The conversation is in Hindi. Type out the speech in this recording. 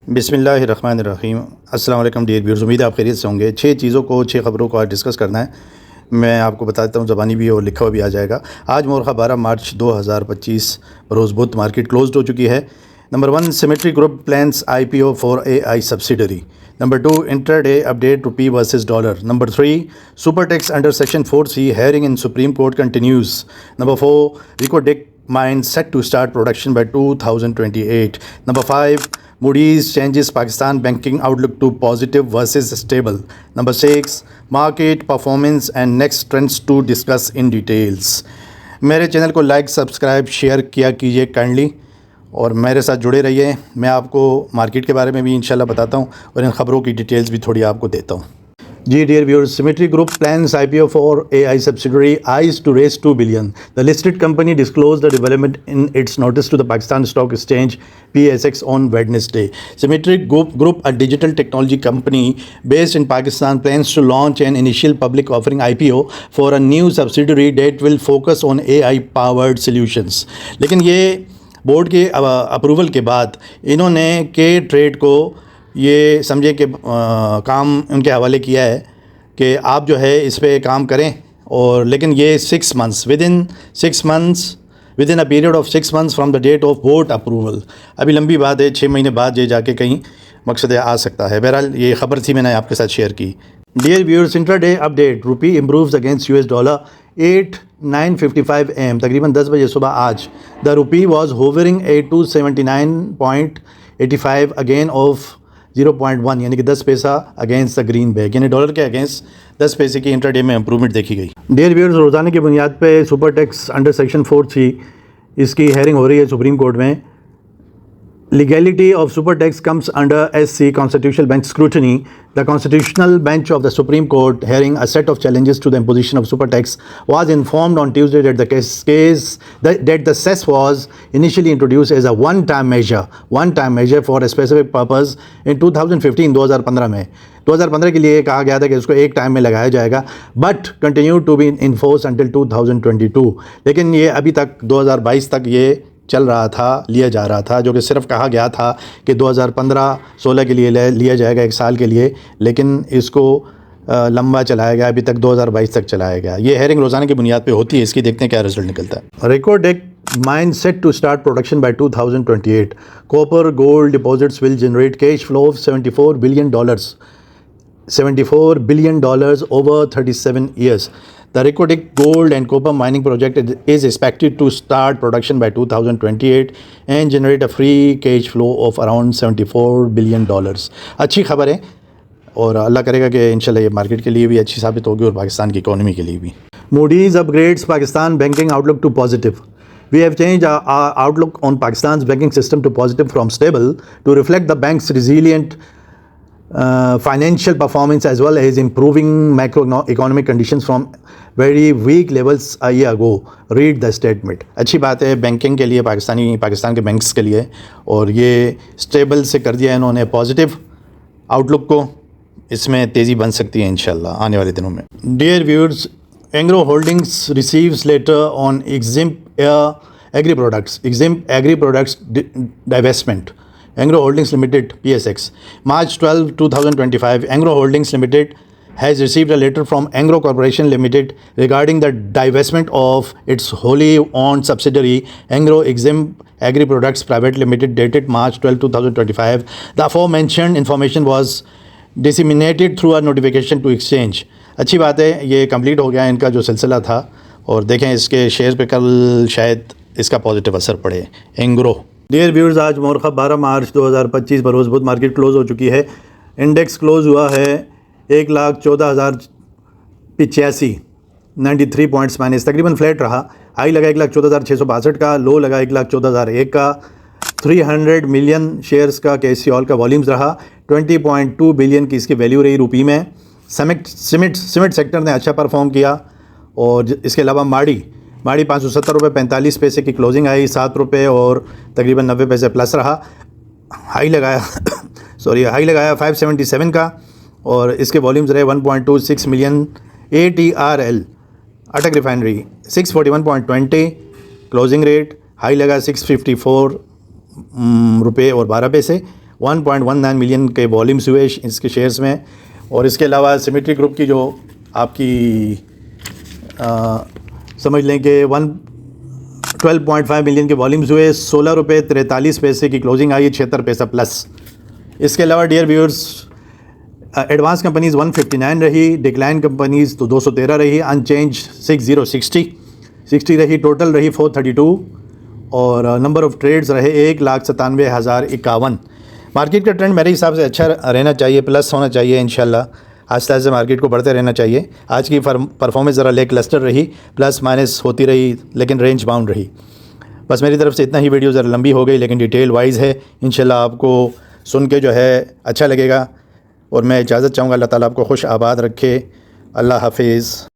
बिस्मिल्लाहिर्रहमानिर्रहीम। अस्सलाम वालेकुम डियर व्यूअर्स, उम्मीद है आप खैरियत से होंगे। 6 चीज़ों को 6 ख़बरों को आज डिस्कस करना है। मैं आपको बता देता हूँ, ज़बानी भी और लिखा हुआ भी आ जाएगा। आज मोरखा 12 मार्च 2025 रोज़ बुध मार्केट क्लोज्ड हो चुकी है। Number 1, symmetry group plans IPO for AI subsidiary. Number 2, intraday update rupee versus dollar. Number 3, super tax under section 4C hearing in supreme court continues. Number 4, रिकोडेक mine set to start production by 2028. Number 5, Moody's changes Pakistan banking outlook to positive versus stable. Number 6, market performance and next trends to discuss in details. मेरे चैनल को लाइक सब्सक्राइब शेयर किया कीजिए काइंडली और मेरे साथ जुड़े रहिए। मैं आपको मार्केट के बारे में भी इंशाल्लाह बताता हूँ और इन ख़बरों की डिटेल्स भी थोड़ी आपको देता हूँ। जी dear viewers, Symmetry Group plans IPO for AI subsidiary eyes to raise 2 billion. The listed company disclosed the development in its notice to the Pakistan Stock Exchange PSX on Wednesday. Symmetry Group, a digital technology company based in Pakistan, plans to launch an initial public offering IPO for a new subsidiary that will focus on AI powered solutions. लेकिन ये बोर्ड के अप्रूवल के बाद इन्होंने के ट्रेड को ये समझे कि काम उनके हवाले किया है कि आप जो है इस पे काम करें। और लेकिन ये 6 months within a period of 6 months from the date of board approval. अभी लंबी बात है, 6 महीने बाद ये जाके कहीं मकसद आ सकता है। बहरहाल ये ख़बर थी, मैंने आपके साथ शेयर की। Dear viewers, intraday update rupee improves against US dollar 8:9:55 AM, तकरीबन 10 बजे सुबह आज the rupee was hovering 8279.85 again of 0.1, यानी कि 10 पैसा अगेंस्ट द ग्रीन बैग, यानी डॉलर के अगेंस्ट 10 पैसे की इंट्राडे में इंप्रूवमेंट देखी गई। डियर व्यूअर्स, रोज़ाना की बुनियाद पे super tax under section 4C इसकी हेयरिंग हो रही है सुप्रीम कोर्ट में। Legality of super tax comes under SC constitutional bench scrutiny. The constitutional bench of the Supreme Court, hearing a set of challenges to the imposition of super tax, was informed on Tuesday that the cess was initially introduced as a one-time measure for a specific purpose in 2015 2015 में 2015 के लिए कहा गया था कि इसको एक टाइम में लगाया जाएगा, but continue to be in force until 2022। लेकिन ये अभी तक 2022 तक ये चल रहा था, लिया जा रहा था, जो कि सिर्फ कहा गया था कि 2015-16 के लिए लिया जाएगा, 1 साल के लिए, लेकिन इसको लंबा चलाया गया, अभी तक 2022 तक चलाया गया। ये हेयरिंग रोज़ाना की बुनियाद पे होती है, इसकी देखते हैं क्या रिजल्ट निकलता है। Rekodiq mine set to start production by 2028। Copper gold deposits will generate cash flow of $74 billion over 37 years. The Reko Diq gold and copper mining project is expected to start production by 2028 and generate a free cash flow of around $74 billion. अच्छी खबर है और अल्लाह करेगा कि इंशाल्लाह ये मार्केट के लिए भी अच्छी साबित होगी और पाकिस्तान की इकोनॉमी के लिए भी। Moody's upgrades Pakistan banking outlook to positive. We have changed our outlook on Pakistan's banking system to positive from stable to reflect the bank's resilient financial performance as well as improving macroeconomic conditions from very weak levels a year ago. Read the statement. अच्छी बात है बैंकिंग के लिए, पाकिस्तान के बैंक्स के लिए, और ये स्टेबल से कर दिया इन्होंने पॉजिटिव आउटलुक को। इसमें तेज़ी बन सकती है इंशाल्लाह आने वाले दिनों में। Dear viewers, Engro Holdings receives letter on exempt agri products divestment. Angro Holdings Limited PSX. March 12, 2025, Angro Holdings Limited has received a letter from Angro Corporation Limited regarding the divestment of its wholly owned subsidiary Angro Exim Agri Products Private Limited dated March 12, 2025. The aforementioned information was disseminated through a notification to exchange. अच्छी बात है, ये कंप्लीट हो गया इनका जो सिलसिला था, और देखें इसके शेयर पे कल शायद इसका पॉजिटिव असर पड़े। एंग्रो। डियर व्यूअर्स, आज मोरखा 12 मार्च 2025 बरोज़ बुध मार्केट क्लोज़ हो चुकी है। इंडेक्स क्लोज़ हुआ है 1,14,085 93 पॉइंट्स माइनस, तकरीबन फ्लैट रहा। हाई लगा 1,14,662 का, लो लगा 1,14,001 का। 300 मिलियन शेयर्स का KSE ऑल का वॉल्यूम्स रहा। 20.2 बिलियन की इसकी वैल्यू रही रुपी में। सीमेंट सेक्टर ने अच्छा परफॉर्म किया, और इसके अलावा माड़ी 570 रुपये 45 पैसे की क्लोजिंग आई, 7 रुपये और तकरीबन 90 पैसे प्लस रहा। हाई लगाया 577 का, और इसके वॉल्यूम्स रहे 1.26 मिलियन। ATRL अटक रिफाइनरी 641.20 क्लोजिंग रेट, हाई लगा 654 रुपये और 12 पैसे, 1.19 मिलियन के वॉल्यूम्स हुए इसके शेयर्स में। और इसके अलावा सिमेट्री ग्रुप की जो आपकी समझ लें कि 12.5 मिलियन के वॉल्यूम्स हुए, 16 रुपये 43 पैसे की क्लोजिंग आई है, 76 पैसा प्लस। इसके अलावा डियर व्यूअर्स, एडवांस कंपनीज़ 159 रही, डिक्लाइन कंपनीज़ तो 213 रही, अनचेंज 60 रही, टोटल रही 432 और नंबर ऑफ़ ट्रेड्स रहे 1,97,051। मार्केट का ट्रेंड मेरे हिसाब से अच्छा रहना चाहिए, प्लस होना चाहिए इंशाल्लाह। आहिस्ता आहिस्ता मार्केट को बढ़ते रहना चाहिए। आज की परफॉर्मेंस ज़रा लेक लस्टर रही, प्लस माइनस होती रही, लेकिन रेंज बाउंड रही। बस मेरी तरफ से इतना ही। वीडियो ज़रा लंबी हो गई लेकिन डिटेल वाइज है, इंशाल्लाह आपको सुन के जो है अच्छा लगेगा। और मैं इजाज़त चाहूँगा, अल्लाह ताला आपको खुश आबाद रखे। अल्लाह हाफिज़।